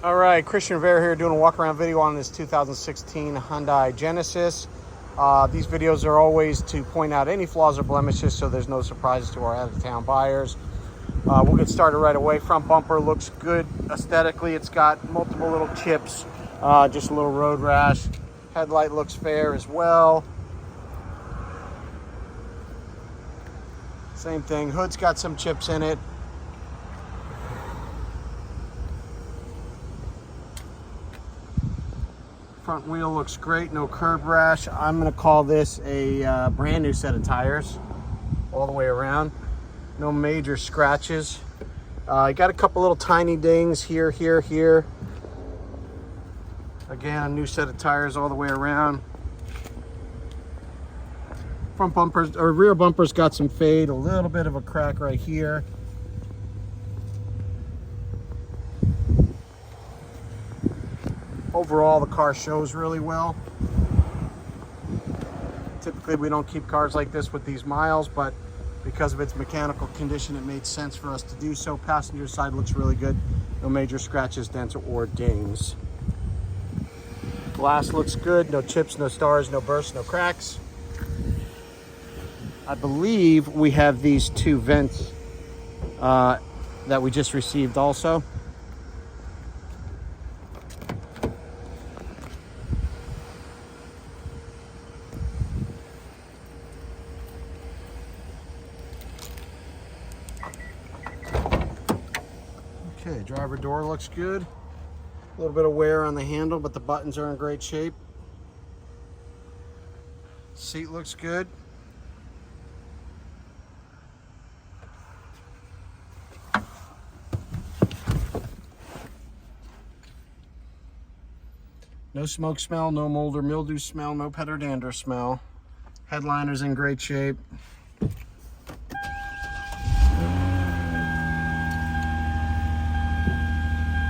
All right, Christian Rivera here doing a walk around video on this 2016 Hyundai Genesis. These videos are always to point out any flaws or blemishes so there's no surprises to our out-of-town buyers. We'll get started right away. Front bumper looks good aesthetically. It's got multiple little chips, just a little road rash. Headlight looks fair as well. Same thing, hood's got some chips in it. Front wheel looks great, no curb rash. I'm gonna call this a brand new set of tires all the way around. No major scratches. I got a couple little tiny dings here. Again, a new set of tires all the way around. Front bumpers, or rear bumpers got some fade, a little bit of a crack right here. Overall, the car shows really well. Typically, we don't keep cars like this with these miles, but because of its mechanical condition, it made sense for us to do so. Passenger side looks really good. No major scratches, dents, or dings. Glass looks good. No chips, no stars, no bursts, no cracks. I believe we have these two vents that we just received also. Okay, driver door looks good. A little bit of wear on the handle, but the buttons are in great shape. Seat looks good. No smoke smell, no mold or mildew smell, no pet or dander smell. Headliner's in great shape.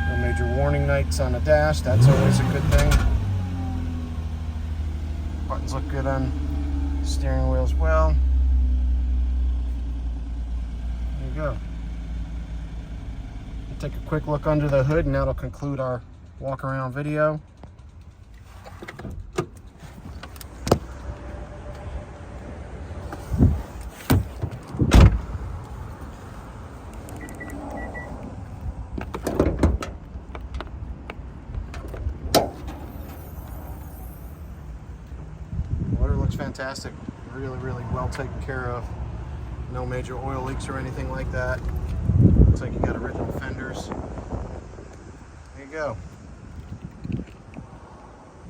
No major warning lights on the dash, that's always a good thing. Buttons look good on the steering wheel as well. There you go. We'll take a quick look under the hood and that'll conclude our walk around video. Motor looks fantastic. Really well taken care of. No major oil leaks or anything like that. Looks like you got original fenders. There you go.